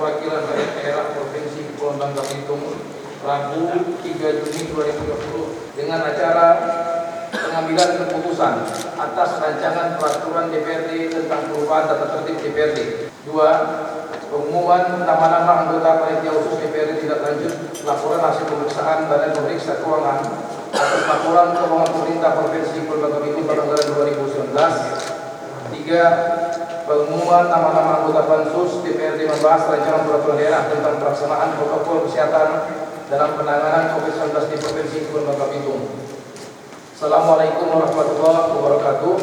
Perwakilan Rakyat Daerah Provinsi Kepulauan Bangka Belitung Rabu 3 Juni 2020 dengan acara pengambilan keputusan atas rancangan peraturan DPRD tentang perubahan tata tertib DPRD. 2. Pengumuman nama-nama anggota panitia khusus DPRD tidak lanjut laporan hasil pemeriksaan Badan Pemeriksa Keuangan atas laporan keuangan pemerintah Provinsi Kepulauan Bangka Belitung pada anggaran 2019. 3. Pengumuman nama-nama anggota Pansus DPRD membahas rancangan peraturan daerah tentang pelaksanaan protokol kesehatan dalam penanganan COVID-19 di Provinsi Kepulauan Bangka Belitung. Assalamualaikum warahmatullahi wabarakatuh.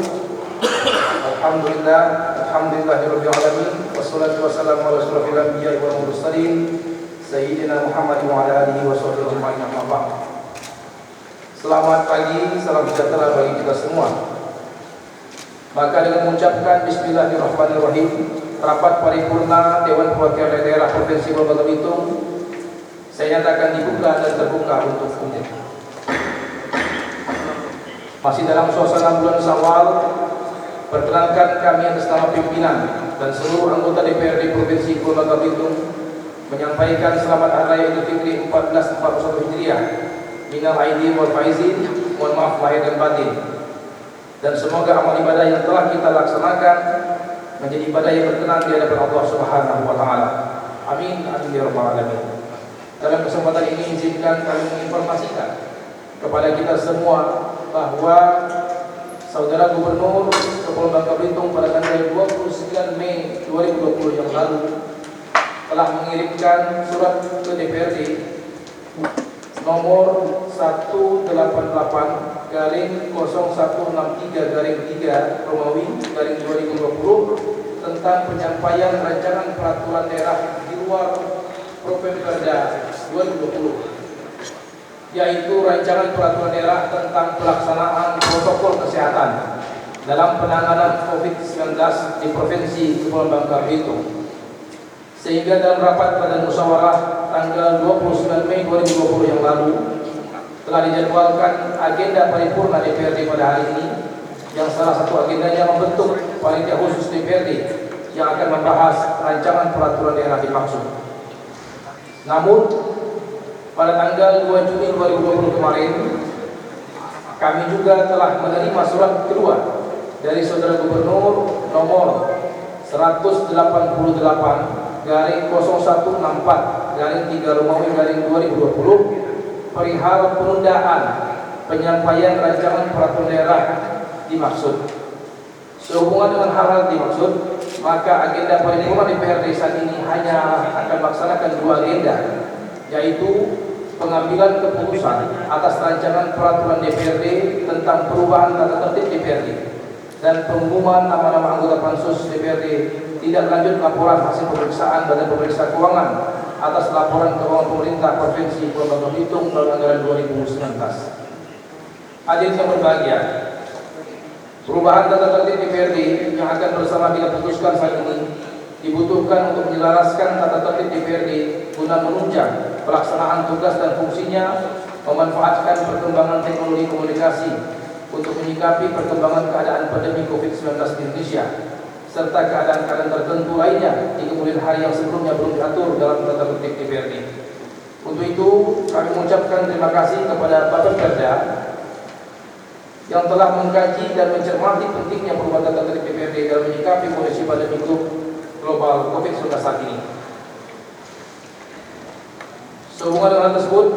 Alhamdulillahirabbil alamin wassalatu wassalamu ala asyrofil anbiya'i wal mursalin sayyidina Muhammad wa ala alihi washabbihi ajma'in amma ba'd. Selamat pagi, salam sejahtera bagi kita semua. Maka dengan mengucapkan Bismillahirrahmanirrahim, rapat paripurna Dewan Perwakilan Daerah Provinsi Kepulauan Bangka Belitung saya nyatakan dibuka dan terbuka untuk umum. Masih dalam suasana bulan Syawal, perkenankan kami atas nama pimpinan dan seluruh anggota DPRD Provinsi Kepulauan Bangka Belitung menyampaikan selamat Hari Raya Idul Fitri 1441 Hijriah. Minal aidin wal faizin, mohon maaf lahir dan batin. Dan semoga amal ibadah yang telah kita laksanakan menjadi ibadah yang berkenan di hadapan Allah Subhanahu wa taala. Amin amin ya rabbal alamin. Dalam kesempatan ini izinkan kami menginformasikan kepada kita semua bahwa Saudara Gubernur Kepulauan Bangka Belitung pada tanggal 29 Mei 2020 yang lalu telah mengirimkan surat ke DPRD nomor 188/0163/3 Romawi /2020 tentang penyampaian rancangan peraturan daerah di luar Properda 2020, yaitu rancangan peraturan daerah tentang pelaksanaan protokol kesehatan dalam penanganan COVID-19 di Provinsi Kepulauan Bangka Belitung. Sehingga dalam rapat Badan Musyawarah tanggal 29 Mei 2020 yang lalu telah dijadwalkan agenda paripurna DPRD pada hari ini, yang salah satu agendanya membentuk panitia khusus DPRD yang akan membahas rancangan peraturan daerah dimaksud. Namun pada tanggal 2 Juni 2020 kemarin kami juga telah menerima surat kedua dari Saudara Gubernur nomor 188/0164/3 Romawi /2020 perihal penundaan penyampaian rancangan peraturan daerah dimaksud. Sehubungan dengan hal-hal dimaksud, maka agenda paripurna DPRD saat ini hanya akan melaksanakan dua agenda, yaitu pengambilan keputusan atas rancangan peraturan DPRD tentang perubahan tata tertib DPRD dan pengumuman nama-nama anggota Pansus DPRD tidak lanjut laporan hasil pemeriksaan Badan Pemeriksa Keuangan atas laporan keuangan pemerintah Provinsi Kepulauan Bangka Belitung pada anggaran 2019. Hadirin yang berbahagia, perubahan tata tertib DPRD yang akan bersama kita putuskan saat ini dibutuhkan untuk menyelaraskan tata tertib DPRD guna menunjang pelaksanaan tugas dan fungsinya, memanfaatkan perkembangan teknologi komunikasi untuk menyikapi perkembangan keadaan pandemi COVID-19 di Indonesia, serta keadaan-keadaan tertentu lainnya di kemudian hari yang sebelumnya belum diatur dalam tata tertib DPRD. Untuk itu, kami mengucapkan terima kasih kepada Bapak Perda yang telah mengkaji dan mencermati pentingnya perubahan tata tertib DPRD dalam menyikapi kondisi pandemi global COVID-19 saat ini. Sehubungan dengan hal tersebut,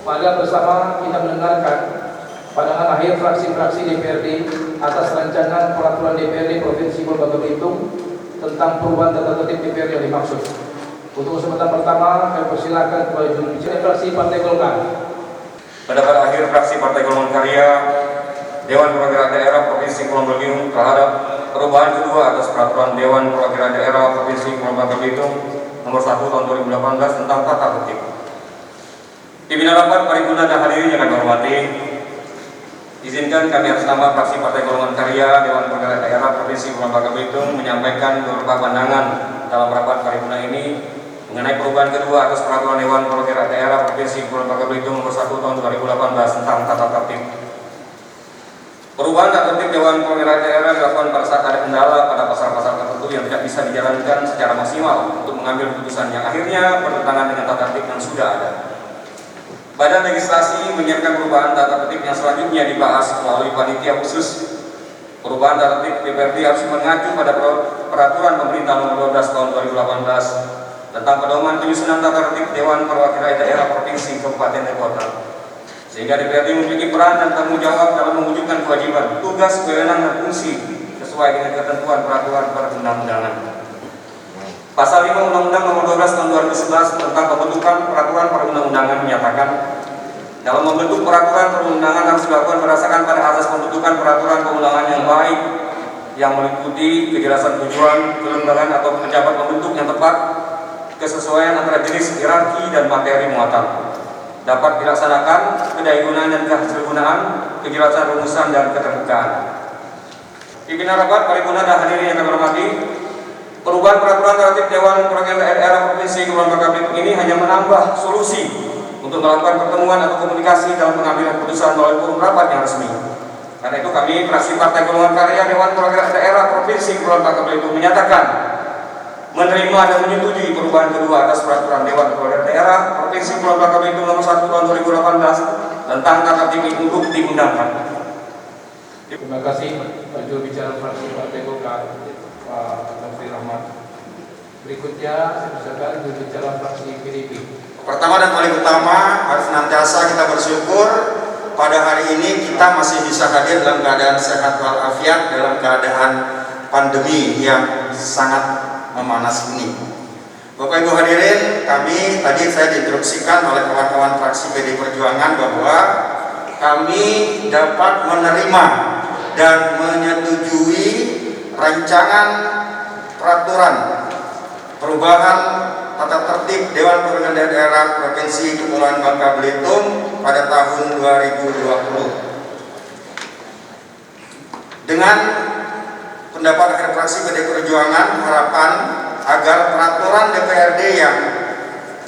mari bersama kita mendengarkan pandangan akhir fraksi-fraksi DPRD atas rancangan peraturan DPRD Provinsi Kepulauan Bangka Belitung tentang perubahan tata tertib DPRD yang dimaksud. Untuk kesempatan pertama, kami persilakan kepada juru bicara fraksi Partai Golkar. Pendapat akhir fraksi Partai Golongan Karya Dewan Perwakilan Daerah Provinsi Kepulauan Bangka Belitung terhadap perubahan kedua atas peraturan Dewan Perwakilan Daerah Provinsi Kepulauan Bangka Belitung nomor 1 tahun 2018 tentang tata tertib. Pimpinan rapat paripurna dan hadirin yang kami hormati, izinkan kami atas nama fraksi Partai Golongan Karya Dewan Perwakilan Daerah Provinsi Kepulauan Bangka Belitung menyampaikan beberapa pandangan dalam rapat paripurna ini mengenai perubahan kedua atas peraturan Dewan Perwakilan Daerah Provinsi Kepulauan Bangka Belitung nomor 1 tahun 2018 tentang tata tertib. Perubahan tata tertib Dewan Perwakilan Daerah dilakukan pada saat ada kendala pada pasar-pasar tertentu yang tidak bisa dijalankan secara maksimal untuk mengambil keputusan yang akhirnya bertentangan dengan tata tertib yang sudah ada. Badan Legislasi menyiapkan perubahan tata tertib yang selanjutnya dibahas melalui panitia khusus. Perubahan tata tertib DPRD harus mengacu pada peraturan pemerintah nomor 12 tahun 2018 tentang pedoman penyusunan tata tertib Dewan Perwakilan Daerah Provinsi, Kabupaten dan Kota, sehingga DPRD memiliki peran dan tanggung jawab dalam mewujudkan kewajiban, tugas, kewenangan dan fungsi sesuai dengan ketentuan peraturan perundang-undangan. Pasal 5 Undang-Undang Nomor 12 Tahun 2011 tentang pembentukan peraturan perundang-undangan menyatakan, dalam membentuk peraturan perundang-undangan harus dilakukan berdasarkan pada asas pembentukan peraturan perundangan yang baik, yang meliputi kejelasan tujuan, kelembagaan atau pejabat pembentuk yang tepat, kesesuaian antara jenis, hierarki, dan materi muatan, dapat dilaksanakan, kedayagunaan dan kehasilgunaan, kejelasan rumusan dan keterbukaan. Pimpinan rapat, paripurna dan hadirin yang kami hormati, perubahan peraturan tertib Dewan Perwakilan Daerah Provinsi Kepulauan Bangka Belitung ini hanya menambah solusi untuk melakukan pertemuan atau komunikasi dalam pengambilan keputusan melalui forum rapat yang resmi. Karena itu kami, fraksi Partai Golongan Karya Dewan Perwakilan Daerah Provinsi Kepulauan Bangka Belitung menyatakan menerima dan menyetujui perubahan kedua atas peraturan Dewan Perwakilan Daerah Provinsi Kepulauan Bangka Belitung nomor 1 tahun 2018 tentang tata tertib untuk diundangkan. Terima kasih Pak Juru Bicara fraksi Partai Golkar, Pak Taufik Rahmat. Berikutnya saya persilakan Juru Bicara fraksi PDIP. Pertama dan paling utama, harus senantiasa kita bersyukur pada hari ini kita masih bisa hadir dalam keadaan sehat walafiat dalam keadaan pandemi yang sangat memanas ini. Bapak Ibu hadirin, tadi saya diinstruksikan oleh kawan-kawan fraksi PD Perjuangan bahwa kami dapat menerima dan menyetujui rancangan peraturan perubahan tata tertib Dewan Perwakilan Daerah Provinsi Kepulauan Bangka Belitung pada tahun 2020. Dengan pendapat akhir fraksi PD Perjuangan, harapan agar peraturan DPRD yang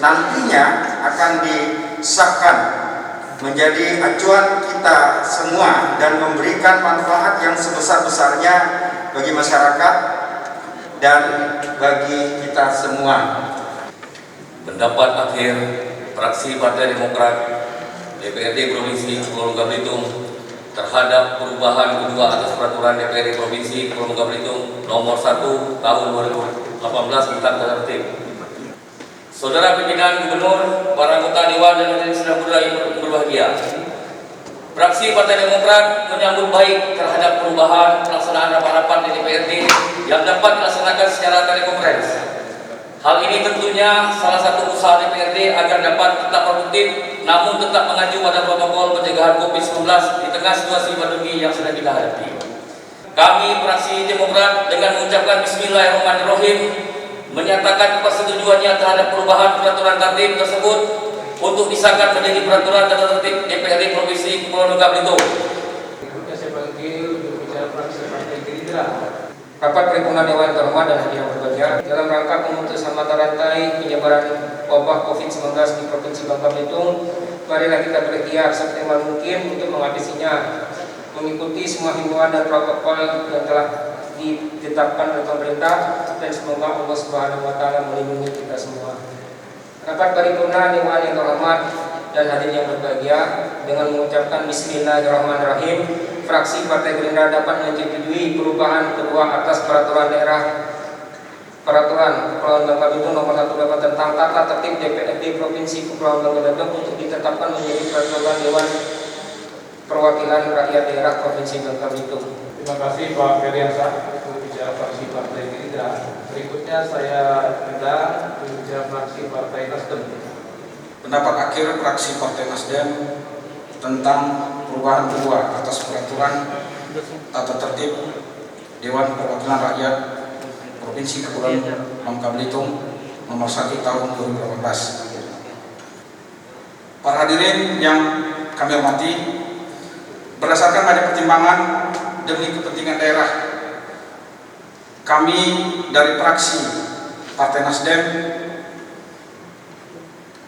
nantinya akan disahkan menjadi acuan kita semua dan memberikan manfaat yang sebesar-besarnya bagi masyarakat dan bagi kita semua. Pendapat akhir fraksi Partai Demokrat DPRD Provinsi Kepulauan Bangka Belitung terhadap perubahan kedua atas peraturan DPRD Provinsi Kepulauan Bangka Belitung nomor 1 tahun 2018 tentang tata tertib. Saudara pimpinan Gubernur, para anggota Dewan dan hadirin sidang berbahagia, fraksi Partai Demokrat menyambut baik terhadap perubahan pelaksanaan rapat-rapat di DPRD yang dapat dilaksanakan secara telekonferensi. Hal ini tentunya salah satu usaha DPRD agar dapat tetap produktif, namun tetap mengacu pada protokol pencegahan COVID-19 di tengah situasi pandemi yang sedang kita hadapi. Kami fraksi Demokrat dengan mengucapkan Bismillahirrahmanirrahim menyatakan persetujuannya terhadap perubahan peraturan tertib tersebut untuk disahkan menjadi peraturan tata tertib DPRD Provinsi Kepulauan Bangka Belitung. Berikutnya saya panggil Juru Bicara fraksi Partai Gerindra. Rapat Paripurna Dewan Terhormat dan hadirin berbahagia, dalam rangka pemutusan mata rantai penyebaran wabah COVID-19 di Provinsi Bangka Belitung, marilah kita berikhtiar semaksimal mungkin untuk mengatasinya, mengikuti semua himbauan dan protokol yang telah ditetapkan oleh pemerintah, dan semoga Allah Subhanahu wa Ta'ala melindungi kita semua. Rapat Paripurna Dewan yang terhormat dan hadirin yang berbahagia, dengan mengucapkan Bismillahirrahmanirrahim, fraksi Partai Gerindra dapat menyetujui perubahan kedua atas peraturan Kepulauan Bangka Belitung nomor 18 tentang tata tertib DPRD Provinsi Kepulauan Bangka Belitung untuk ditetapkan menjadi peraturan Dewan Perwakilan Rakyat Daerah Provinsi Bangka Belitung. Terima kasih Pak Ferdiansyah, Juru Bicara fraksi Partai Gerindra. Berikutnya saya undang Juru Bicara fraksi Partai Nasdem. Pendapat akhir fraksi Partai Nasdem tentang perubahan kedua atas peraturan tata tertib Dewan Perwakilan Rakyat Provinsi Kepulauan Bangka Belitung nomor 1 tahun 2018. Para hadirin yang kami hormati, berdasarkan ada pertimbangan demi kepentingan daerah, kami dari fraksi Partai Nasdem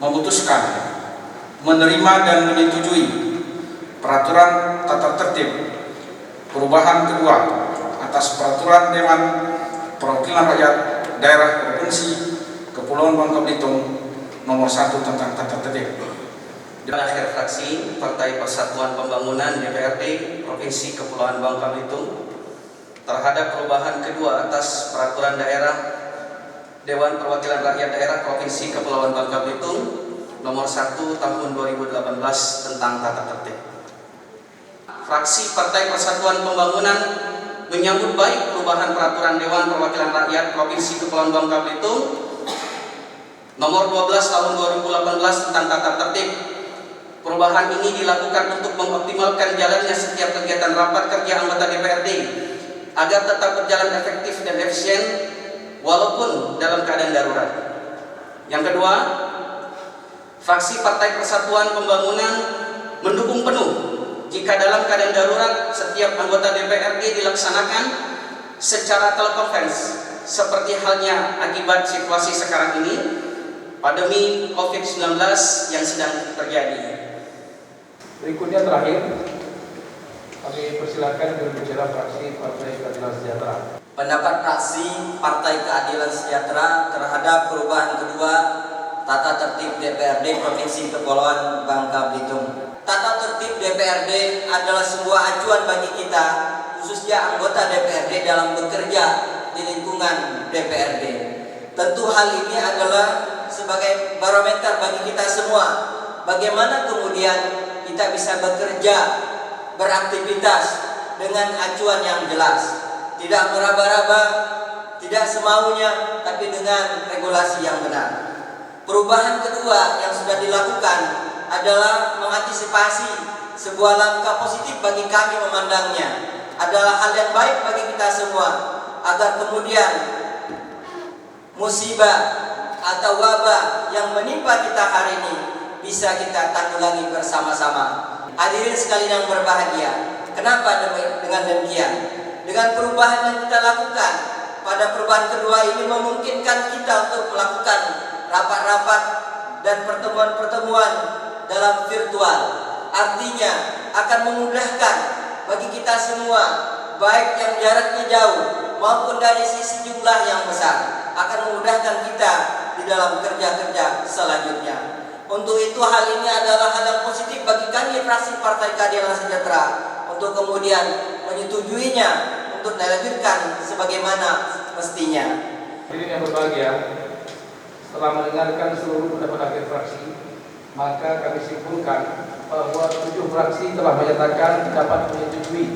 memutuskan menerima dan menyetujui peraturan tata tertib perubahan kedua atas peraturan Dewan Perwakilan Rakyat Daerah Provinsi Kepulauan Kepulauan Bangka Belitung nomor 1 tentang tata tertib. Dan akhir fraksi Partai Persatuan Pembangunan DPRD Provinsi Kepulauan Bangka Belitung terhadap perubahan kedua atas peraturan daerah Dewan Perwakilan Rakyat Daerah Provinsi Kepulauan Bangka Belitung nomor 1 tahun 2018 tentang tata tertib. Fraksi Partai Persatuan Pembangunan menyambut baik perubahan peraturan Dewan Perwakilan Rakyat Provinsi Kepulauan Bangka Belitung nomor 12 tahun 2018 tentang tata tertib. Perubahan ini dilakukan untuk mengoptimalkan jalannya setiap kegiatan rapat kerja anggota DPRD agar tetap berjalan efektif dan efisien walaupun dalam keadaan darurat. Yang kedua, fraksi Partai Persatuan Pembangunan mendukung penuh jika dalam keadaan darurat setiap anggota DPRD dilaksanakan secara telekonferensi seperti halnya akibat situasi sekarang ini, pandemi COVID-19 yang sedang terjadi. Berikutnya terakhir, kami persilakan berbicara fraksi Partai Keadilan Sejahtera. Pendapat fraksi Partai Keadilan Sejahtera terhadap perubahan kedua tata tertib DPRD Provinsi Kepulauan Bangka Belitung. Tata tertib DPRD adalah sebuah acuan bagi kita, khususnya anggota DPRD dalam bekerja di lingkungan DPRD. Tentu hal ini adalah sebagai barometer bagi kita semua. Bagaimana kemudian kita bisa bekerja, beraktivitas dengan acuan yang jelas, tidak meraba-raba, tidak semaunya, tapi dengan regulasi yang benar. Perubahan kedua yang sudah dilakukan adalah mengantisipasi sebuah langkah positif bagi kami memandangnya, adalah hal yang baik bagi kita semua, agar kemudian musibah atau wabah yang menimpa kita hari ini bisa kita tanggulangi bersama-sama. Hadirin sekalian yang berbahagia, kenapa dengan demikian? Dengan perubahan yang kita lakukan pada perubahan kedua ini memungkinkan kita untuk melakukan rapat-rapat dan pertemuan-pertemuan dalam virtual. Artinya akan memudahkan bagi kita semua, baik yang jaraknya jauh maupun dari sisi jumlah yang besar, akan memudahkan kita di dalam kerja-kerja selanjutnya. Untuk itu hal ini adalah hal yang positif bagi kami fraksi Partai Keadilan Sejahtera untuk kemudian menyetujuinya untuk dilanjutkan sebagaimana mestinya. Hadirin yang berbahagia, setelah mendengarkan seluruh pendapat akhir fraksi, maka kami simpulkan bahwa 7 fraksi telah menyatakan dapat menyetujui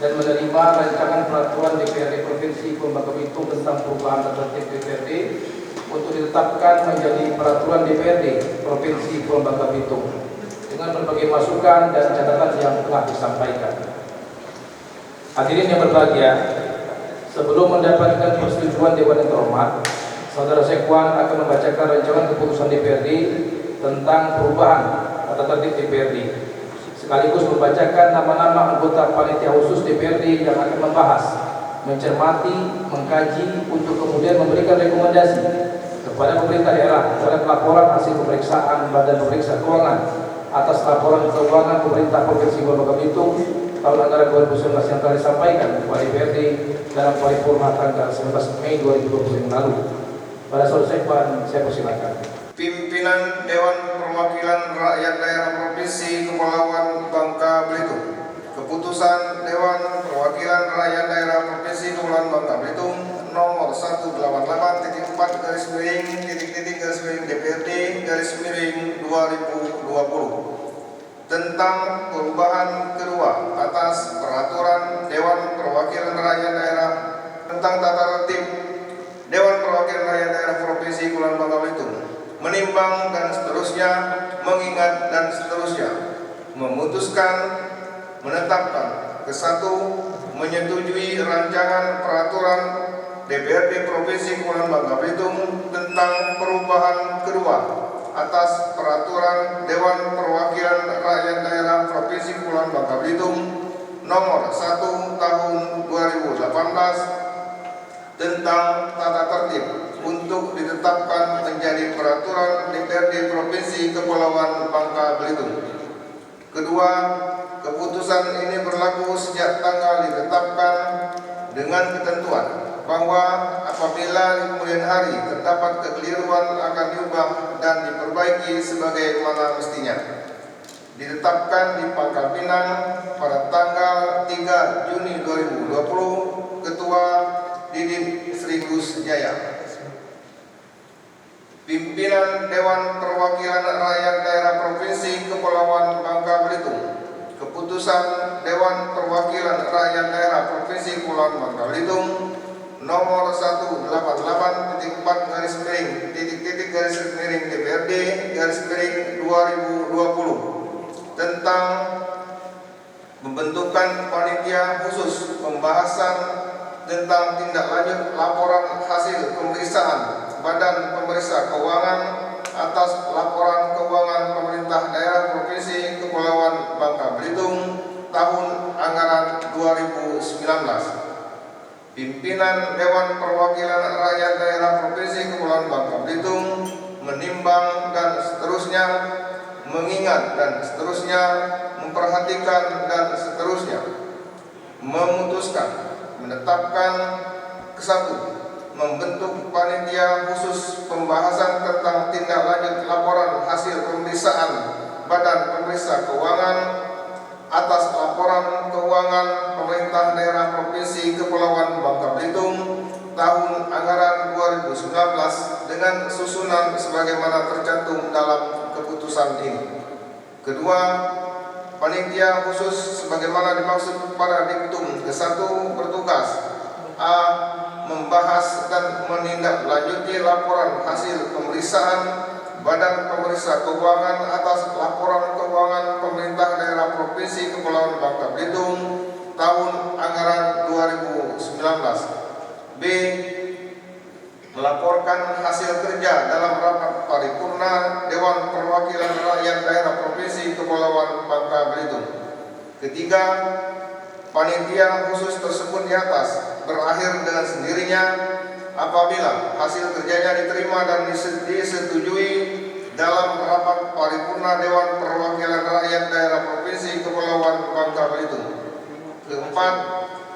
dan menerima rancangan peraturan DPRD Provinsi Kepulauan Bangka Belitung tentang perubahan tata tertib DPRD untuk ditetapkan menjadi peraturan DPRD Provinsi Kepulauan Bangka Belitung dengan berbagai masukan dan catatan yang telah disampaikan. Hadirin yang berbahagia, sebelum mendapatkan persetujuan Dewan yang terhormat, Saudara Sekwan akan membacakan rancangan keputusan DPRD tentang perubahan tata tertib DPRD, sekaligus membacakan nama-nama anggota panitia khusus DPRD yang akan membahas, mencermati, mengkaji untuk kemudian memberikan rekomendasi kepada pemerintah daerah terhadap laporan hasil pemeriksaan Badan Pemeriksa Keuangan atas laporan keuangan pemerintah Provinsi Kepulauan Bangka Belitung tahun anggaran 2019 yang telah disampaikan kepada DPRD dalam paripurna tanggal 19 Mei 2020 yang lalu. Pada Saudara Sekwan, saya persilakan. Pimpinan Dewan Perwakilan Rakyat Daerah Provinsi Kepulauan Bangka Belitung. Keputusan Dewan Perwakilan Rakyat Daerah Provinsi Kepulauan Bangka Belitung nomor 188.4-DPRD-2020 tentang perubahan kedua atas peraturan Dewan Perwakilan Rakyat Daerah tentang tata tertib Dewan Perwakilan Rakyat Daerah Provinsi Kepulauan Bangka Belitung, menimbang dan seterusnya, mengingat dan seterusnya, memutuskan menetapkan ke-1, menyetujui rancangan peraturan DPRD Provinsi Kepulauan Bangka Belitung tentang perubahan kedua atas peraturan Dewan Perwakilan Rakyat Daerah Provinsi Kepulauan Bangka Belitung nomor 1 tahun 2018 tentang tata tertib untuk ditetapkan menjadi peraturan DPRD Provinsi Kepulauan Bangka Belitung. Kedua, keputusan ini berlaku sejak tanggal ditetapkan dengan ketentuan bahwa apabila di kemudian hari terdapat kekeliruan akan diubah dan diperbaiki sebagaimana mestinya. Ditetapkan di Pangkal Pinang pada tanggal 3 Juni 2020, Ketua Didit Sri Gus Jaya. Pimpinan Dewan Perwakilan Rakyat Daerah Provinsi Kepulauan Bangka Belitung. Keputusan Dewan Perwakilan Rakyat Daerah Provinsi Kepulauan Bangka Belitung nomor 188-DPRD-2020 tentang membentukan panitia khusus pembahasan tentang tindak lanjut laporan hasil pemeriksaan Badan Pemeriksa Keuangan atas laporan keuangan pemerintah daerah Provinsi Kepulauan Bangka Belitung tahun anggaran 2019. Pimpinan Dewan Perwakilan Rakyat Daerah Provinsi Kepulauan Bangka Belitung menimbang dan seterusnya, mengingat dan seterusnya, memperhatikan dan seterusnya, memutuskan, menetapkan kesatu, membentuk panitia khusus pembahasan tentang tindak lanjut laporan hasil pemeriksaan Badan Pemeriksa Keuangan atas laporan keuangan pemerintah daerah Provinsi Kepulauan Bangka Belitung tahun anggaran 2019 dengan susunan sebagaimana tercantum dalam keputusan ini. Kedua, panitia khusus sebagaimana dimaksud pada diktum ke-1 bertugas: A. Membahas dan menindaklanjuti laporan hasil pemeriksaan Badan Pemeriksa Keuangan atas laporan keuangan pemerintah daerah Provinsi Kepulauan Bangka Belitung tahun anggaran 2019. B. Melaporkan hasil kerja dalam rapat paripurna Dewan Perwakilan Rakyat Daerah Provinsi Kepulauan Bangka Belitung. Ketiga, panitia khusus tersebut di atas berakhir dengan sendirinya apabila hasil kerjanya diterima dan disetujui dalam rapat paripurna Dewan Perwakilan Rakyat Daerah Provinsi Kepulauan Bangka Belitung. Keempat,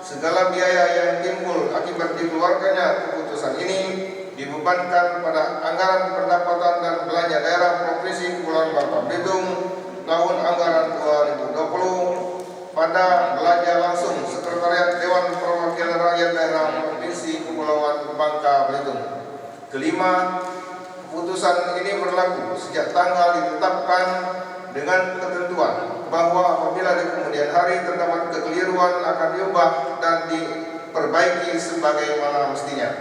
segala biaya yang timbul akibat dikeluarkannya keputusan ini dibebankan pada anggaran pendapatan dan belanja daerah Provinsi Kepulauan Bangka Belitung tahun anggaran 2020 pada belanja langsung Sekretariat Dewan Perwakilan Rakyat Daerah Provinsi Kepulauan Bangka Belitung. Kelima, keputusan ini berlaku sejak tanggal ditetapkan dengan ketentuan bahwa apabila di kemudian hari terdapat kekeliruan akan diubah dan diperbaiki sebagaimana mestinya.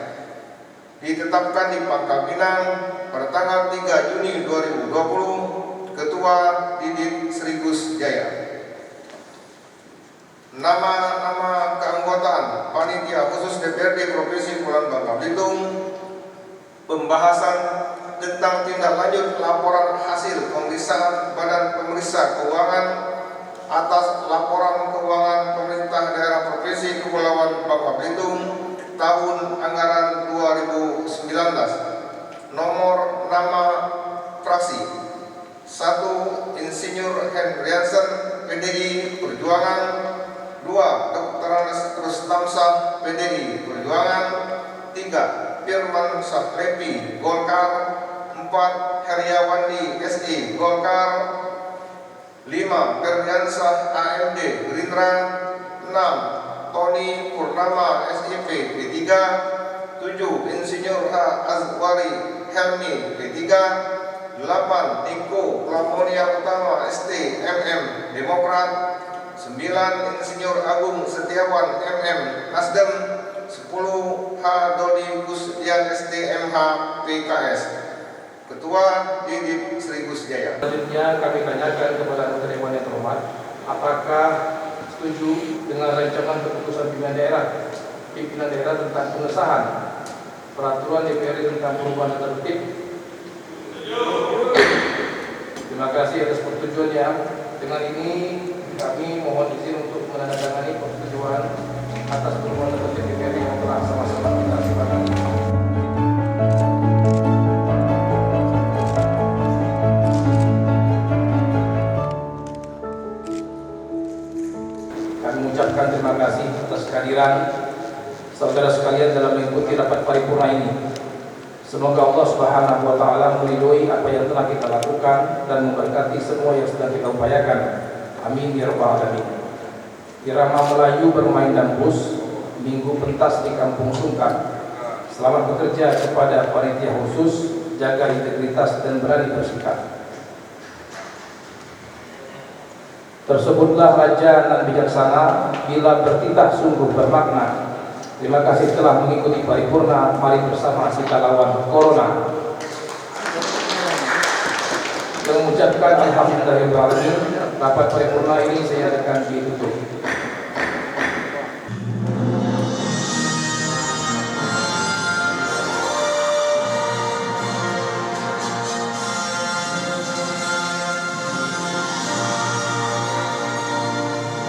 Ditetapkan di Pangkal Pinang pada tanggal 3 Juni 2020, Ketua Didit Sri Gus Jaya. Nama-nama keanggotaan panitia khusus DPRD Provinsi Kepulauan Bangka Belitung. Pembahasan tentang tindak lanjut laporan hasil pemeriksaan Badan Pemeriksa Keuangan atas laporan keuangan pemerintah daerah Provinsi Kepulauan Bangka Belitung tahun anggaran 2019. Nomor nama fraksi: 1. Insinyur Hendriansen, PDI Perjuangan. 2. Dr. Rustamsah, PDI Perjuangan. 3. Firman Saplepi, Golkar. 4. Heriawandi, SI, Golkar. 5. Ferdiansah, AMD, Gerindra. 6. Tony Purnama, SIP, P3. 7. Insinyur H. Azwari Helmi, P3. 8. Niko Lamonia Utama, ST, MM, Demokrat. 9. Insinyur Agung Setiawan, MM, Nasdem. 10. H. Dodi Kusdian, STMH, PKS. Ketua Didit Sri Gus Jaya. Selanjutnya kami tanyakan kepada anggota Dewan yang terhormat, apakah setuju dengan rancangan keputusan pimpinan daerah tentang pengesahan peraturan DPRD tentang perubahan tata tertib? Terima kasih atas persetujuannya. Dengan ini kami mohon izin untuk menandatangani persetujuan atas perubahan tata tertib DPRD yang telah sama-sama kita sepakati. Kami mengucapkan terima kasih atas kehadiran saudara sekalian dalam mengikuti rapat paripurna ini. Semoga Allah Subhanahu wa taala meridhoi apa yang telah kita lakukan dan memberkati semua yang sedang kita upayakan. Amin ya rabbal alamin. Irama Melayu bermain dambus, minggu pentas di Kampung Sungkan. Selamat bekerja kepada panitia khusus, jaga integritas dan berani bersikap. Tersebutlah raja dan bijaksana, bila bertitah sungguh bermakna. Terima kasih telah mengikuti paripurna. Mari bersama kita lawan Corona. Mengucapkan alhamdulillahirabbil alamin, rapat paripurna ini saya akan ditutup.